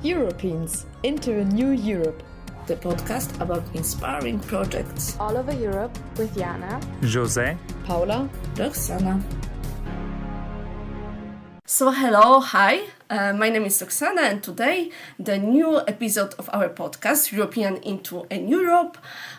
Europeans into a New Europe. The podcast about inspiring projects all over Europe with Jana, José, Paula, Roxana. So hello, hi, my name is Roxana, and today the new episode of our podcast, European into a New Europe,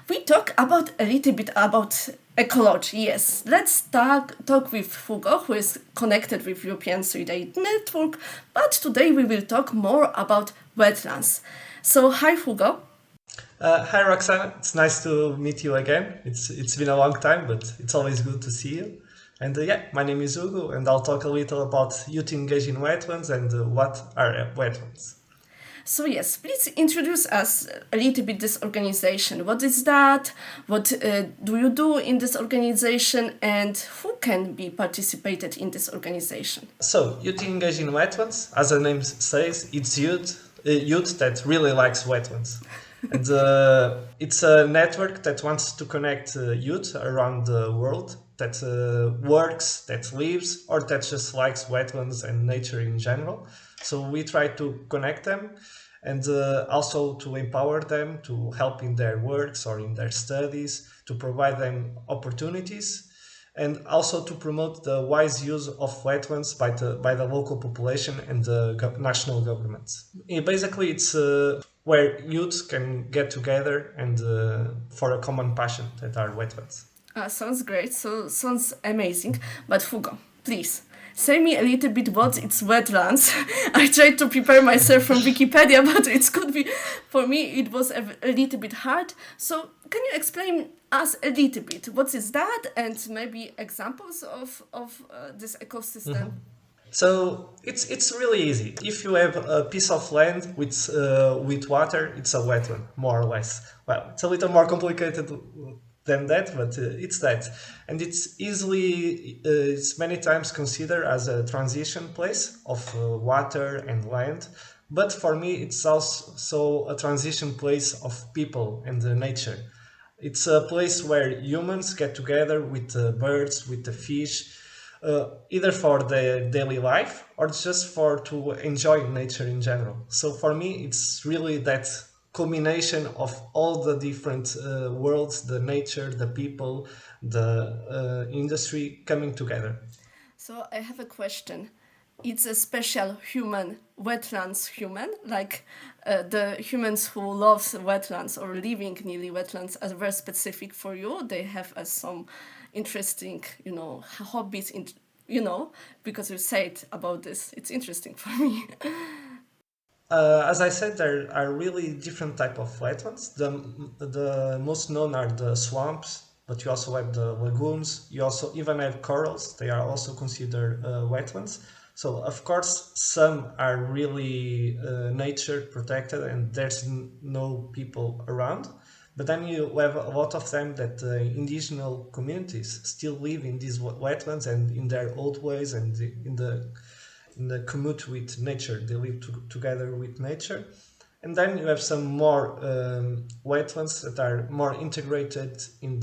we talk about a little bit about ecology. Yes, let's talk with Hugo, who is connected with European Solidarity Network, but today we will talk more about wetlands. So hi Hugo. Hi Roxana, it's nice to meet you again. It's been a long time, but it's always good to see you. And my name is Hugo, and I'll talk a little about youth engaged in wetlands and what are wetlands. So yes, please introduce us a little bit this organization. What is that? What do you do in this organization, and who can be participated in this organization? So youth engaged in wetlands, as the name says, it's youth that really likes wetlands. And it's a network that wants to connect youth around the world that works, that lives, or that just likes wetlands and nature in general. So we try to connect them and also to empower them, to help in their works or in their studies, to provide them opportunities, and also to promote the wise use of wetlands by the local population and the national governments. Basically, it's where youth can get together and for a common passion that are wetlands. Sounds great. So sounds amazing. But Hugo, please say me a little bit what it's wetlands. I tried to prepare myself from Wikipedia, but it could be for me it was a little bit hard. So can you explain us a little bit what is that and maybe examples of this ecosystem? Mm-hmm. So it's really easy. If you have a piece of land with water, it's a wetland, more or less. Well, it's a little more complicated than that, but it's that. And it's many times considered as a transition place of water and land. But for me, it's also a transition place of people and nature. It's a place where humans get together with the birds, with the fish, either for their daily life or just to enjoy nature in general. So for me, it's really that culmination of all the different worlds, the nature, the people, the industry coming together. So I have a question. It's a special wetlands human, like the humans who love wetlands or living near wetlands are very specific for you. They have some interesting, hobbies, because you said about this. It's interesting for me. As I said, there are really different type of wetlands. The most known are the swamps, but you also have the lagoons. You also even have corals. They are also considered wetlands. So of course, some are really nature protected and there's no people around. But then you have a lot of them that indigenous communities still live in these wetlands and in their old ways and in the commute with nature. They live together with nature. And then you have some more wetlands that are more integrated and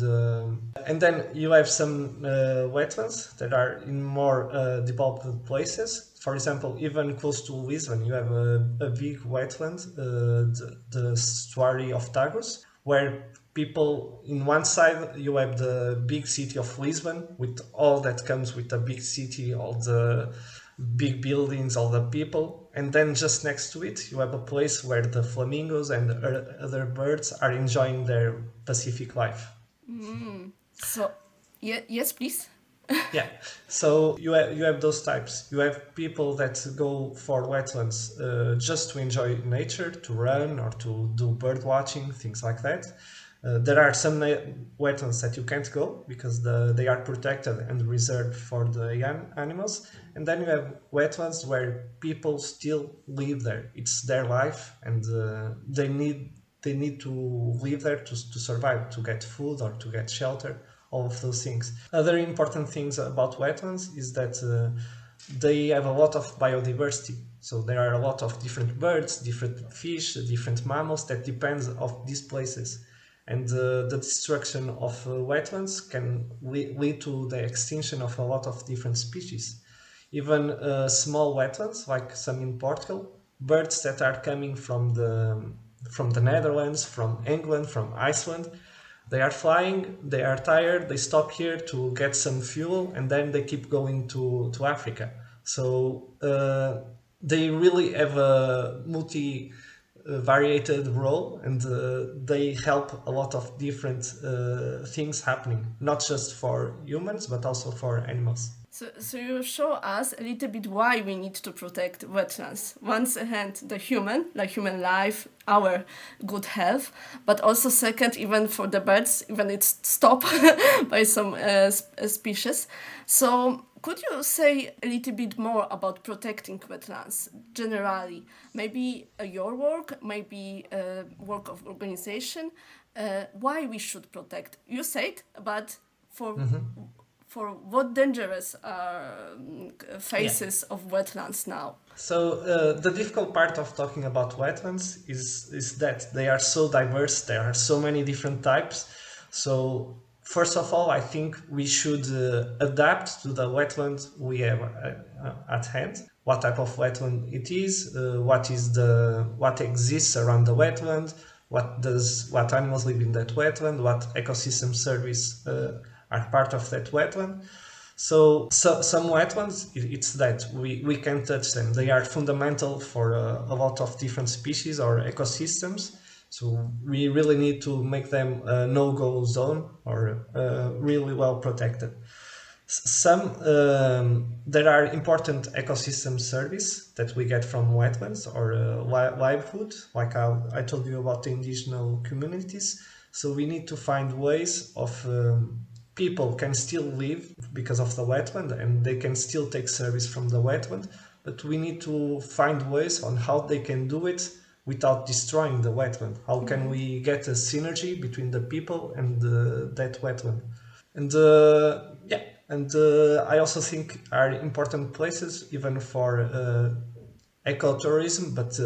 then you have some wetlands that are in more developed places. For example, even close to Lisbon, you have a big wetland, the estuary of Tagus, where people, in one side, you have the big city of Lisbon with all that comes with a big city, all the big buildings, all the people, and then just next to it you have a place where the flamingos and other birds are enjoying their Pacific life. So yes, please. Yeah, so you have those types. You have people that go for wetlands just to enjoy nature, to run or to do bird watching, things like that. There are some wetlands that you can't go because they are protected and reserved for the young animals. And then you have wetlands where people still live there. It's their life and they need to live there to survive, to get food or to get shelter, all of those things. Other important things about wetlands is that they have a lot of biodiversity. So there are a lot of different birds, different fish, different mammals that depends of these places. And the destruction of wetlands can lead to the extinction of a lot of different species. Even small wetlands, like some in Portugal, birds that are coming from the Netherlands, from England, from Iceland. They are flying, they are tired, they stop here to get some fuel, and then they keep going to Africa. So they really have a variated role, and they help a lot of different things happening, not just for humans, but also for animals. So you show us a little bit why we need to protect wetlands. Once hand, the human, like human life, our good health, but also second, even for the birds, even it's stopped by some species. So could you say a little bit more about protecting wetlands generally? Maybe your work, maybe work of organization. Why we should protect? You said, but for what dangerous phases of wetlands now? So the difficult part of talking about wetlands is that they are so diverse. There are so many different types. So first of all, I think we should adapt to the wetland we have at hand. What type of wetland it is? What exists around the wetland? What animals live in that wetland? What ecosystem service are part of that wetland? So some wetlands, it's that we can touch them. They are fundamental for a lot of different species or ecosystems. So we really need to make them a no-go zone or really well protected. Some there are important ecosystem service that we get from wetlands or livelihood, like I told you about the indigenous communities. So we need to find ways of people can still live because of the wetland and they can still take service from the wetland, but we need to find ways on how they can do it without destroying the wetland. How can we get a synergy between the people and that wetland? And yeah, and I also think are important places even for ecotourism, but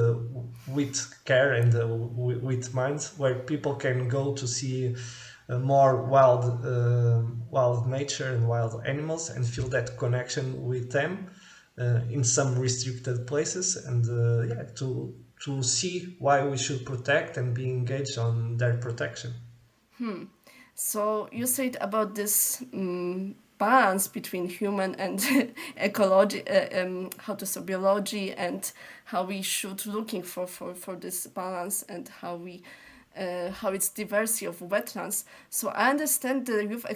with care and with minds, where people can go to see more wild nature and wild animals and feel that connection with them in some restricted places, and yeah, to see why we should protect and be engaged on their protection. So you said about this balance between human and ecology, how to say biology, and how we should looking for this balance and how it's diversity of wetlands. So I understand that you've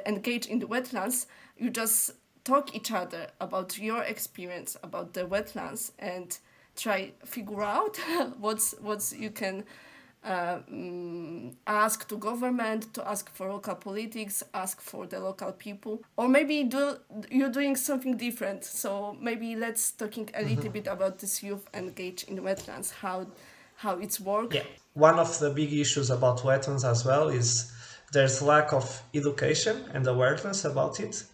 engaged in the wetlands. You just talk each other about your experience about the wetlands and try figure out what's you can ask to government, to ask for local politics, ask for the local people, or maybe you're doing something different. So maybe let's talking a little bit about this youth engaged in wetlands, how it's work. Yeah, one of the big issues about wetlands as well is there's lack of education and awareness about it.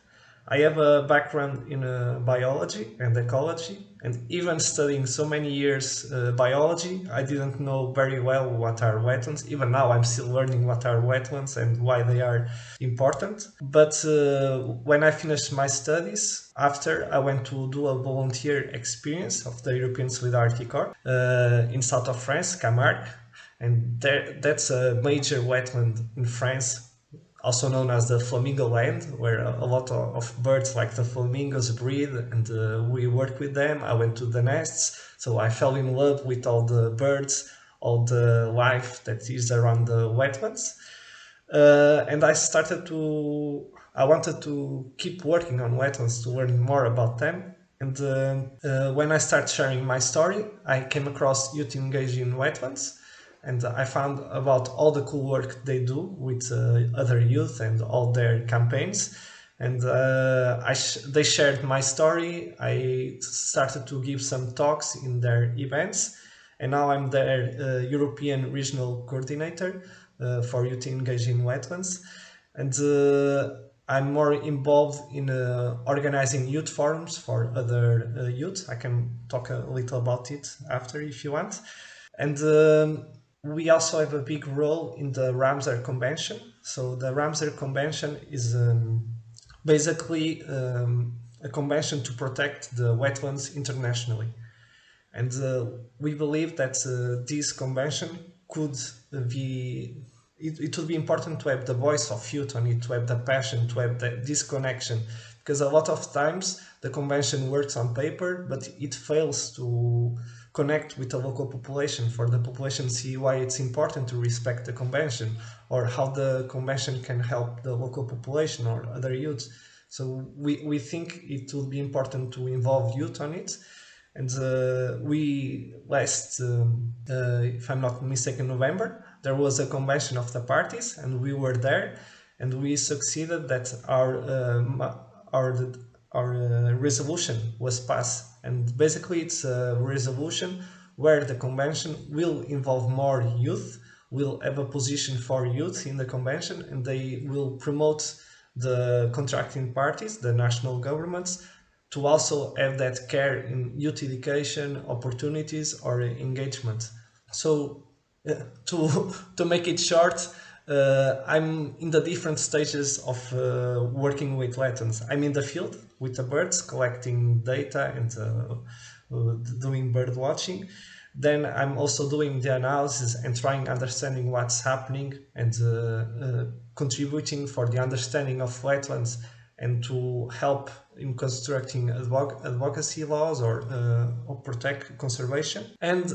I have a background in biology and ecology, and even studying so many years biology, I didn't know very well what are wetlands. Even now, I'm still learning what are wetlands and why they are important. But when I finished my studies, after I went to do a volunteer experience of the European Solidarity Corps in south of France, Camargue, and that's a major wetland in France, also known as the Flamingo Land, where a lot of birds like the flamingos breed, and we work with them. I went to the nests, so I fell in love with all the birds, all the life that is around the wetlands. And I wanted to keep working on wetlands to learn more about them. And when I started sharing my story, I came across youth engaged in wetlands, and I found about all the cool work they do with other youth and all their campaigns. And they shared my story. I started to give some talks in their events, and now I'm their European regional coordinator for youth engaged in wetlands. And I'm more involved in organizing youth forums for other youth. I can talk a little about it after if you want. And we also have a big role in the Ramsar Convention. So the Ramsar Convention is basically a convention to protect the wetlands internationally. And we believe that this convention could be, it would be important to have the voice of youth on it, to have the passion, to have this connection. Because a lot of times the convention works on paper, but it fails to connect with the local population, for the population see why it's important to respect the convention, or how the convention can help the local population or other youths. So we think it would be important to involve youth on it. And we last, if I'm not mistaken, November, there was a convention of the parties, and we were there, and we succeeded that our resolution was passed. And basically, it's a resolution where the convention will involve more youth, will have a position for youth in the convention, and they will promote the contracting parties, the national governments, to also have that care in youth education, opportunities, or engagement. So, to make it short, I'm in the different stages of working with wetlands. I'm in the field with the birds, collecting data and doing bird watching. Then I'm also doing the analysis and trying understanding what's happening, and contributing for the understanding of wetlands, and to help in constructing advocacy laws, or protect conservation. And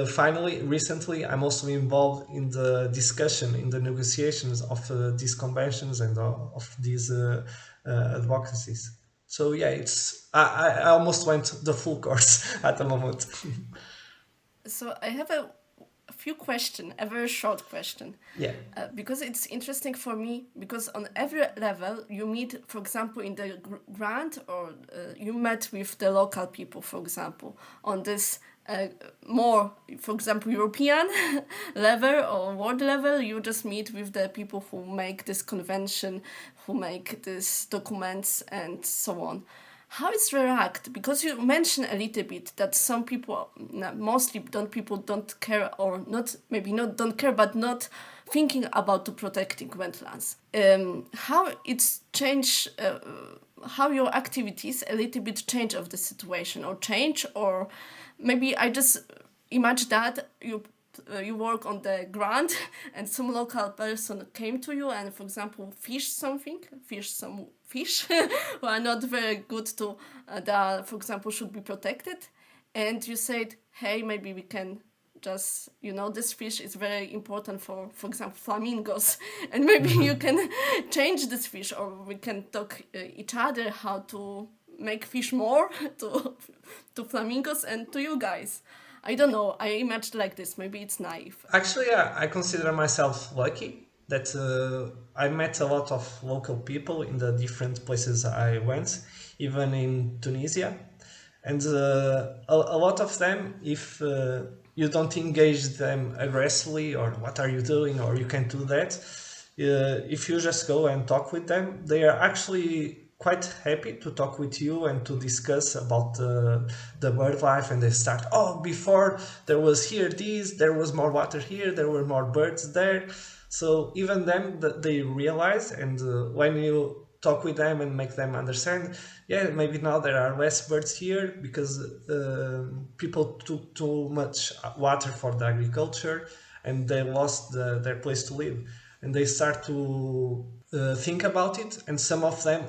finally, recently, I'm also involved in the discussion, in the negotiations of these conventions and of these advocacies. So yeah, I almost went the full course at the moment. So I have a few questions, a very short question. Yeah. Because it's interesting for me, because on every level you meet, for example, in the grant, or you met with the local people, for example, on this more, for example, European level or world level, you just meet with the people who make this convention, who make these documents and so on. How is react? Because you mentioned a little bit that some people, mostly people don't care, or not, maybe not don't care, but not thinking about the protecting wetlands. How it's changed, how your activities a little bit change of the situation, or change, or maybe I just imagine that you work on the ground and some local person came to you and, for example, fish some fish who are not very good to that, for example, should be protected, and you said, hey, maybe we can just, this fish is very important for example, flamingos, and maybe you can change this fish, or we can talk each other how to make fish more to flamingos and to you guys. I don't know. I imagine like this. Maybe it's naive. Actually, yeah, I consider myself lucky that I met a lot of local people in the different places I went, even in Tunisia. And a lot of them, if you don't engage them aggressively, or what are you doing, or you can't do that, if you just go and talk with them, they are actually quite happy to talk with you and to discuss about the bird life. And they start, oh, before there was here this, there was more water here, there were more birds there. So even them, they realize, and when you talk with them and make them understand, yeah, maybe now there are less birds here because people took too much water for the agriculture, and they lost their place to live, and they start to think about it, and some of them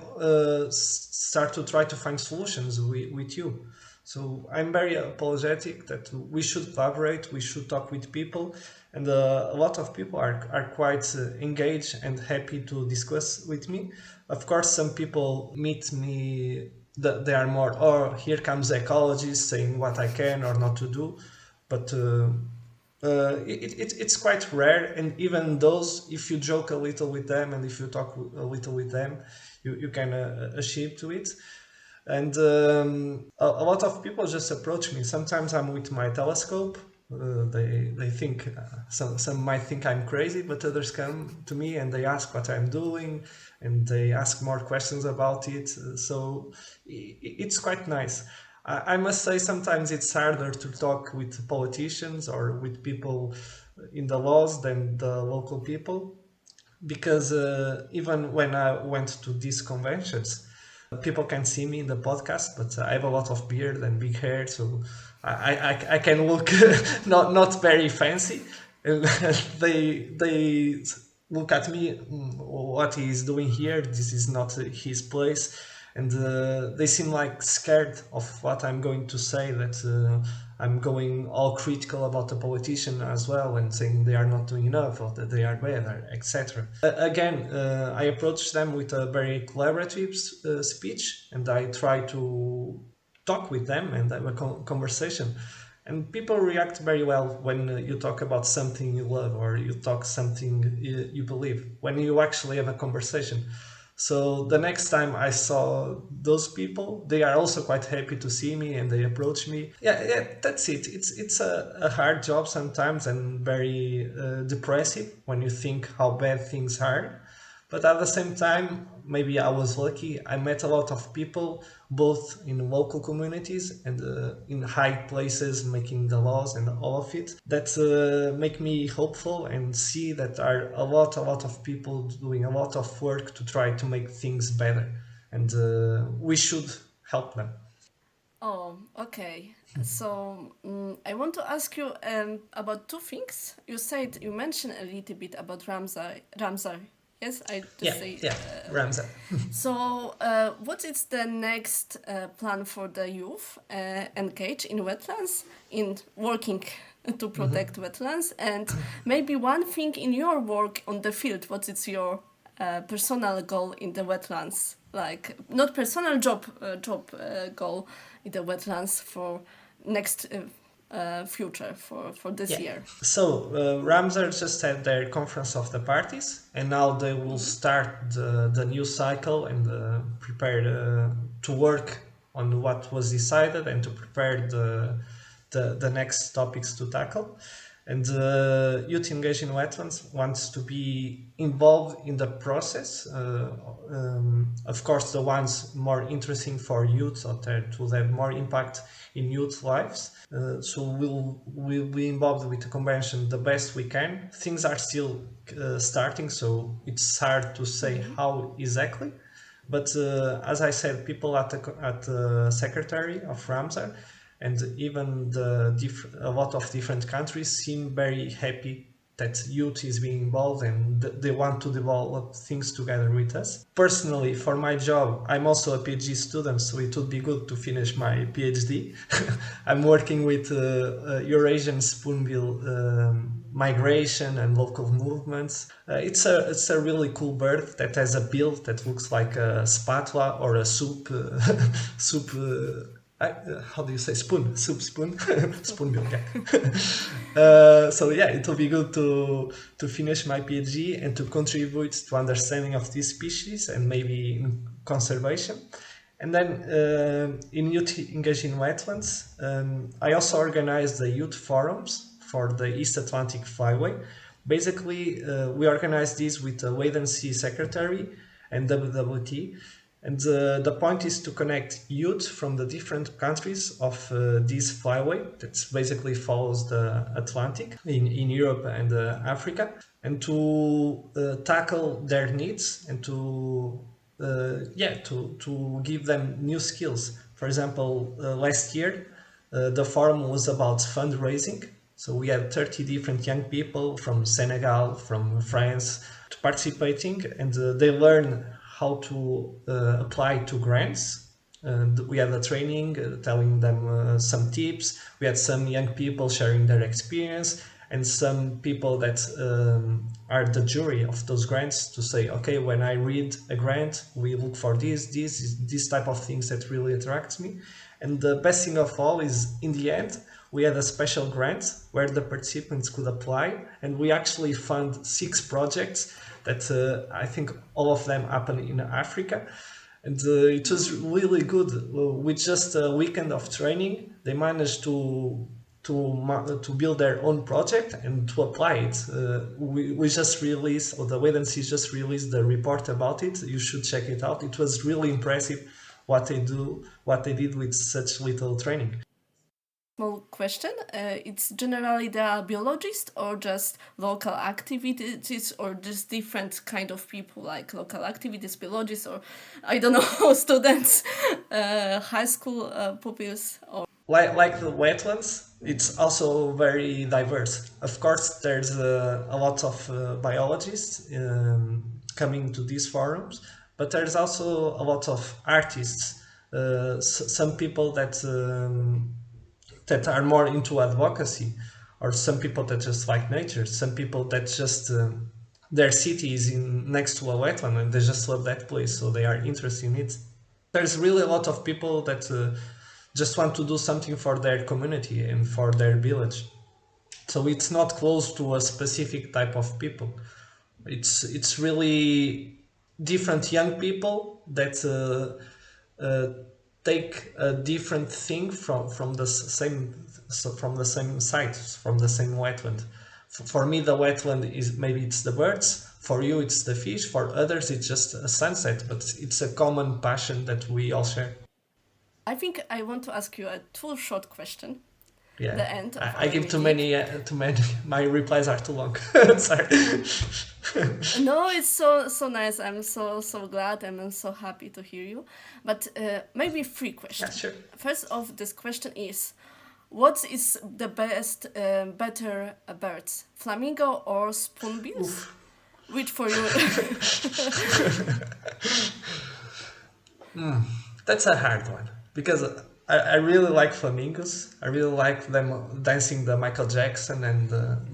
start to try to find solutions with you. So I'm very apologetic that we should collaborate, we should talk with people, and a lot of people are quite engaged and happy to discuss with me. Of course, some people meet me, they are more, oh, here comes the ecologist saying what I can or not to do, but it's quite rare. And even those, if you joke a little with them and if you talk a little with them, you can achieve to it. And a lot of people just approach me. Sometimes I'm with my telescope. They think, some might think I'm crazy, but others come to me and they ask what I'm doing, and they ask more questions about it. So it's quite nice. I must say sometimes it's harder to talk with politicians or with people in the laws than the local people, because even when I went to these conventions, people can see me in the podcast, but I have a lot of beard and big hair, so I can look not very fancy, and they look at me, what he is doing here. This is not his place, and they seem like scared of what I'm going to say. That I'm going all critical about the politician as well, and saying they are not doing enough or that they are bad, etc. Again, I approach them with a very collaborative speech, and I try to talk with them and have a conversation. And people react very well when you talk about something you love or you talk something you believe, when you actually have a conversation. So the next time I saw those people, they are also quite happy to see me and they approach me. Yeah, that's it. It's a hard job sometimes and very depressive when you think how bad things are. But at the same time, maybe I was lucky. I met a lot of people, both in local communities and in high places, making the laws and all of it, that make me hopeful and see that there are a lot of people doing a lot of work to try to make things better. And we should help them. Oh, okay. So I want to ask you about two things. You mentioned a little bit about Ramsar. Yes, I Yeah, just say. yeah, Ramsar. So, what is the next plan for the youth engaged in wetlands, in working to protect wetlands, and maybe one thing in your work on the field? What is your personal goal in the wetlands? Like not personal job goal in the wetlands for next future for this Yeah. year. So Ramsar just had their conference of the parties, and now they will start the new cycle and prepare to work on what was decided and to prepare the next topics to tackle. And Youth Engaged in Wetlands wants to be involved in the process. Of course, the ones more interesting for youth or to have more impact in youth lives. So we'll be involved with the convention the best we can. Things are still starting, so it's hard to say how exactly. But as I said, people at the secretary of Ramsar and even a lot of different countries seem very happy that youth is being involved and they want to develop things together with us. Personally, for my job, I'm also a PhD student, so it would be good to finish my PhD. I'm working with Eurasian spoonbill migration and local movements. It's a really cool bird that has a bill that looks like a spatula or a soup soup. How do you say spoon spoonbill, yeah. So yeah, it will be good to finish my PhD and to contribute to understanding of these species and maybe in conservation. And then in Youth Engaged in Wetlands, I also organized the youth forums for the East Atlantic Flyway. Basically, we organized this with the Wetlands Secretary and WWT. And the point is to connect youth from the different countries of this flyway that basically follows the Atlantic in Europe and Africa, and to tackle their needs and to give them new skills. For example, last year the forum was about fundraising. So we had 30 different young people from Senegal, from France, participating, and they learn how to apply to grants. And we had a training telling them some tips. We had some young people sharing their experience, and some people that are the jury of those grants to say, okay, when I read a grant, we look for this type of things that really attracts me. And the best thing of all is, in the end, we had a special grant where the participants could apply, and we actually fund 6 projects that I think all of them happen in Africa. And it was really good. With just a weekend of training, they managed to build their own project and to apply it. We just released, or the Wetlands just released the report about it. You should check it out. It was really impressive what they did with such little training. Small question. It's generally they are biologists or just local activities or just different kind of people like local activities, biologists, or I don't know, students, high school pupils or like the wetlands, it's also very diverse. Of course, there's a lot of biologists coming to these forums, but there's also a lot of artists. Some people that are more into advocacy, or some people that just like nature, some people that just their city is in next to a wetland and they just love that place, so they are interested in it. There's really a lot of people that just want to do something for their community and for their village. So it's not close to a specific type of people. It's really different young people that uh, take a different thing from the same, so from the same site, from the same wetland. For me, the wetland is maybe it's the birds. For you, it's the fish. For others, it's just a sunset. But it's a common passion that we all share. I think I want to ask you a too short question. Yeah, The end of I our give too meeting. many. Too many. My replies are too long. Sorry. No, it's so nice. I'm so glad. I'm so happy to hear you. But maybe three Yeah, questions. sure. First of this question is, what is the best, better birds, flamingo or spoonbills? Oof. Which for you? That's a hard one because I really like flamingos. I really like them dancing the Michael Jackson and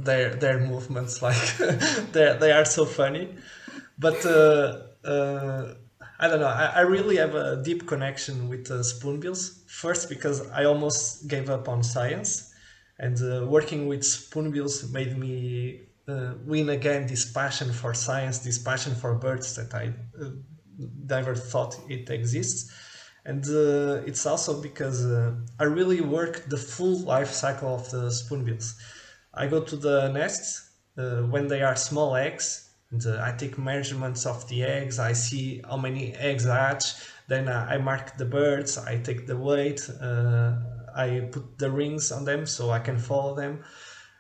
their movements. Like they are so funny. But I don't know. I really have a deep connection with spoonbills. First, because I almost gave up on science, and working with spoonbills made me win again this passion for science, this passion for birds that I never thought it exists. And it's also because I really work the full life cycle of the spoonbills. I go to the nests when they are small eggs, and I take measurements of the eggs. I see how many eggs hatch. Then I mark the birds. I take the weight. I put the rings on them so I can follow them.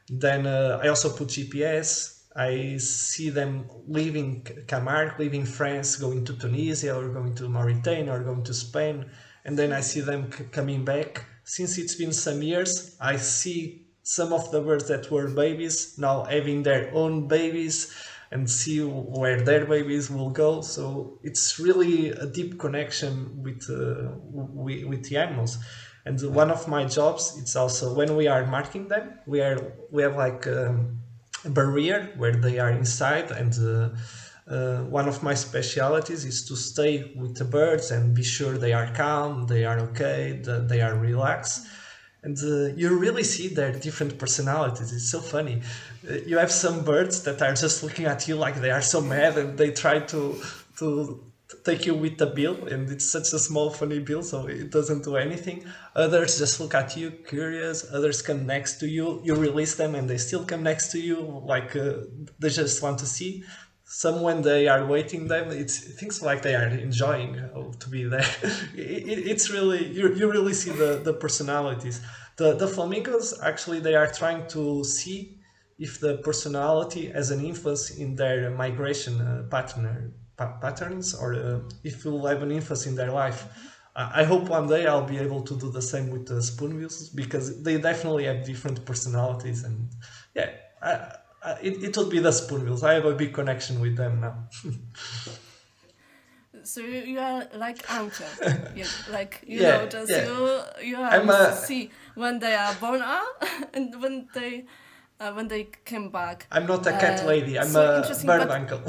Then I also put GPS. I see them leaving Camargue, leaving France, going to Tunisia or going to Mauritania or going to Spain. And then I see them coming back. Since it's been some years, I see some of the birds that were babies now having their own babies and see where their babies will go. So it's really a deep connection with the animals. And one of my jobs, it's also when we are marking them, we have like a barrier where they are inside, and one of my specialities is to stay with the birds and be sure they are calm, they are okay, they are relaxed. And you really see their different personalities. It's so funny. You have some birds that are just looking at you like they are so mad, and they try to take you with the bill, and it's such a small funny bill, so it doesn't do anything. Others just look at you curious. Others come next to you. You release them, and they still come next to you, like they just want to see. Some when they are waiting them, it things like they are enjoying to be there. It's really you really see the personalities. The flamingos actually they are trying to see if the personality has an influence in their migration patterns, or if it will have an influence in their life. I hope one day I'll be able to do the same with the spoonbills because they definitely have different personalities, and yeah, it would be the spoonbills. I have a big connection with them now. So you are like uncle, yeah, like Yeah, just yeah. you I'm have to a see when they are born up and when they came back. I'm not a cat lady. I'm So a interesting, bird but uncle.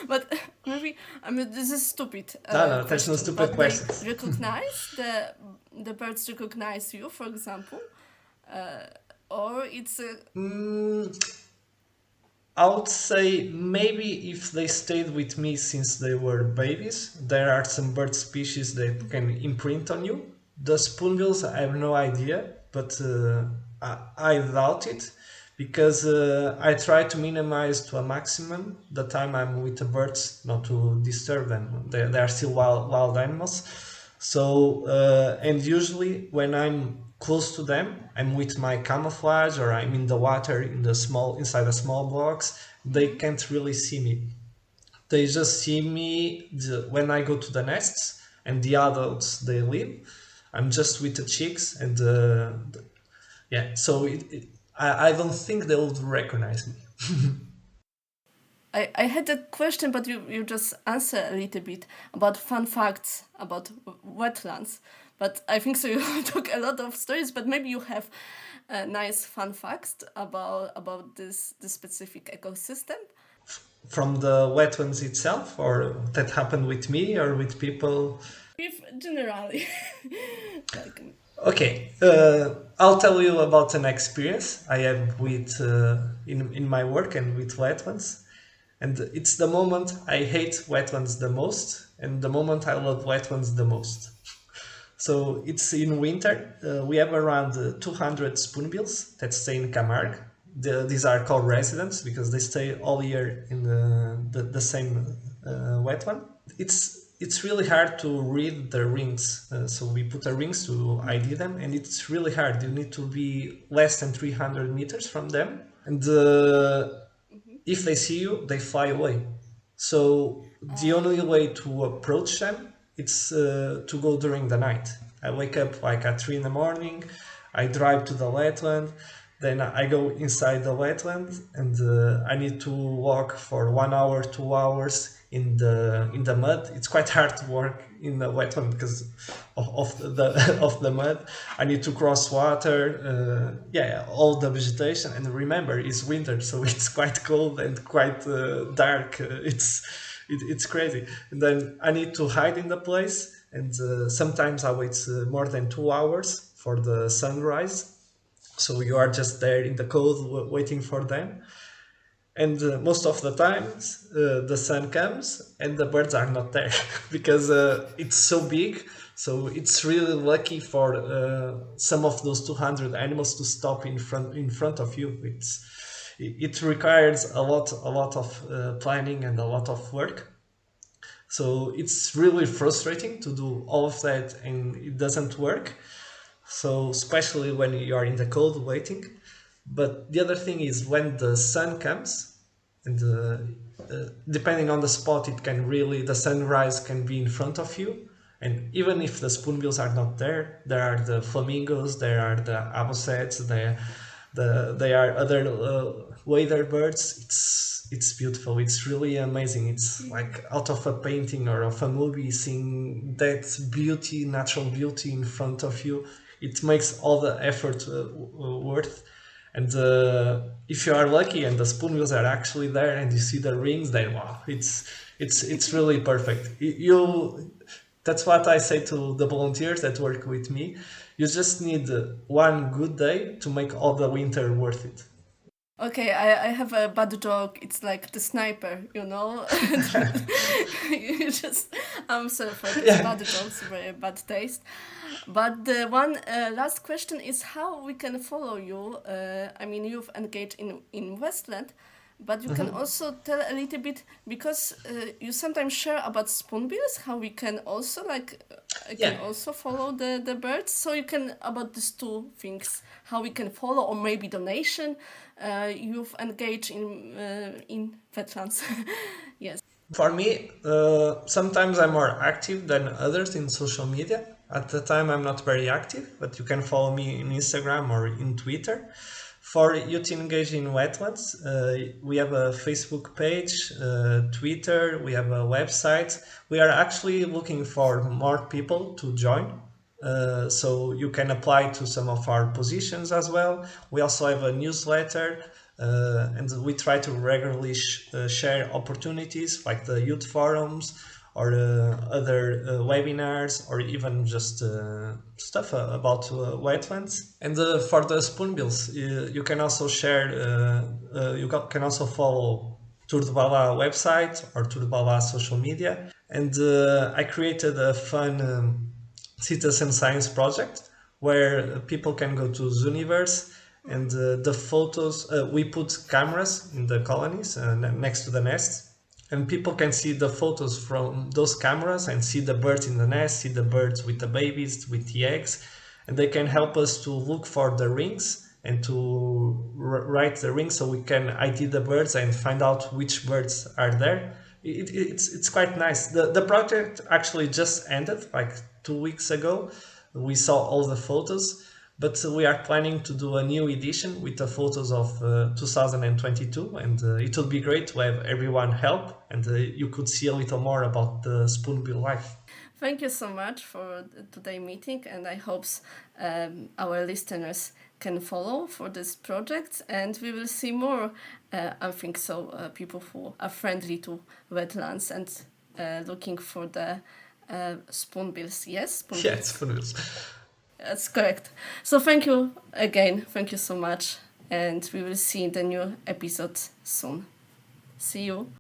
but maybe I mean this is stupid No, there's no question, stupid but they questions. recognize the birds recognize you, for example, uh, or it's a Mm, I would say maybe if they stayed with me since they were babies, there are some bird species that can imprint on you. The spoonbills, I have no idea, but I doubt it because I try to minimize to a maximum the time I'm with the birds, not to disturb them. They are still wild animals. So, and usually when I'm close to them, I'm with my camouflage or I'm in the water in the small inside a small box. They can't really see me. They just see me when I go to the nests and the adults they leave. I'm just with the chicks, and yeah. So I don't think they would recognize me. I had a question, but you just answered a little bit about fun facts about wetlands. But I think so. You took a lot of stories, but maybe you have nice fun facts about this specific ecosystem. From the wetlands itself, or that happened with me or with people. If generally, like Okay, I'll tell you about an experience I have with in my work and with wetlands. And it's the moment I hate wetlands the most, and the moment I love wetlands the most. So it's in winter. We have around 200 spoonbills that stay in Camargue. These are called residents because they stay all year in the same wetland. It's really hard to read the rings. So we put the rings to ID them, and it's really hard. You need to be less than 300 meters from them, and if they see you, they fly away. So the only way to approach them it's to go during the night. I wake up like at 3 in the morning. I drive to the wetland. Then I go inside the wetland, and I need to walk for 1 hour, 2 hours in the mud. It's quite hard to walk in the wetland because of the of the mud. I need to cross water, yeah, all the vegetation. And remember, it's winter, so it's quite cold and quite dark. It's crazy. And then I need to hide in the place, and sometimes I wait more than 2 hours for the sunrise. So you are just there in the cold waiting for them. And most of the times the sun comes and the birds are not there because it's so big. So it's really lucky for some of those 200 animals to stop in front of you. It requires a lot of planning and a lot of work. So it's really frustrating to do all of that and it doesn't work. So especially when you are in the cold waiting. But the other thing is when the sun comes, and depending on the spot, the sunrise can be in front of you. And even if the spoonbills are not there, there are the flamingos, there are the avocets, there are other wader birds. It's beautiful. It's really amazing. It's like out of a painting or of a movie, seeing that beauty, natural beauty in front of you. It makes all the effort worth. And if you are lucky and the spoonbills are actually there and you see the rings, then wow, it's really perfect. That's what I say to the volunteers that work with me. You just need one good day to make all the winter worth it. okay, I have a bad joke. It's like the sniper, you know. You just I'm sorry for this Yeah. bad jokes, very bad taste. But the one last question is how we can follow you. I mean, you've engaged in Westland, but you can also tell a little bit because you sometimes share about spoonbills. How we can also can Yeah. also follow the birds. So you can about these two things. How we can follow or maybe donation. You've engaged in Wetlands. Yes. For me, sometimes I'm more active than others in social media. At the time, I'm not very active, but you can follow me in Instagram or in Twitter. For youth engaged in wetlands, we have a Facebook page, Twitter, we have a website. We are actually looking for more people to join. So you can apply to some of our positions as well. We also have a newsletter, and we try to regularly share opportunities like the youth forums or other webinars or even just stuff about wetlands. And for the spoonbills, you can also share, can also follow Tour de Bala website or Tour de Bala social media. And I created a fun citizen science project where people can go to Zooniverse and the photos, we put cameras in the colonies next to the nests, and people can see the photos from those cameras and see the birds in the nest, see the birds with the babies, with the eggs, and they can help us to look for the rings and to write the rings so we can ID the birds and find out which birds are there. It's quite nice. The project actually just ended like 2 weeks ago, we saw all the photos, but we are planning to do a new edition with the photos of 2022, and it would be great to have everyone help, and you could see a little more about the spoonbill life. Thank you so much for today's meeting, and I hope our listeners can follow for this project, and we will see more, I think so, people who are friendly to wetlands and looking for the spoonbills. Yes? Spoonbills. Yeah, spoonbills. That's correct. So thank you again. Thank you so much. And we will see the new episode soon. See you.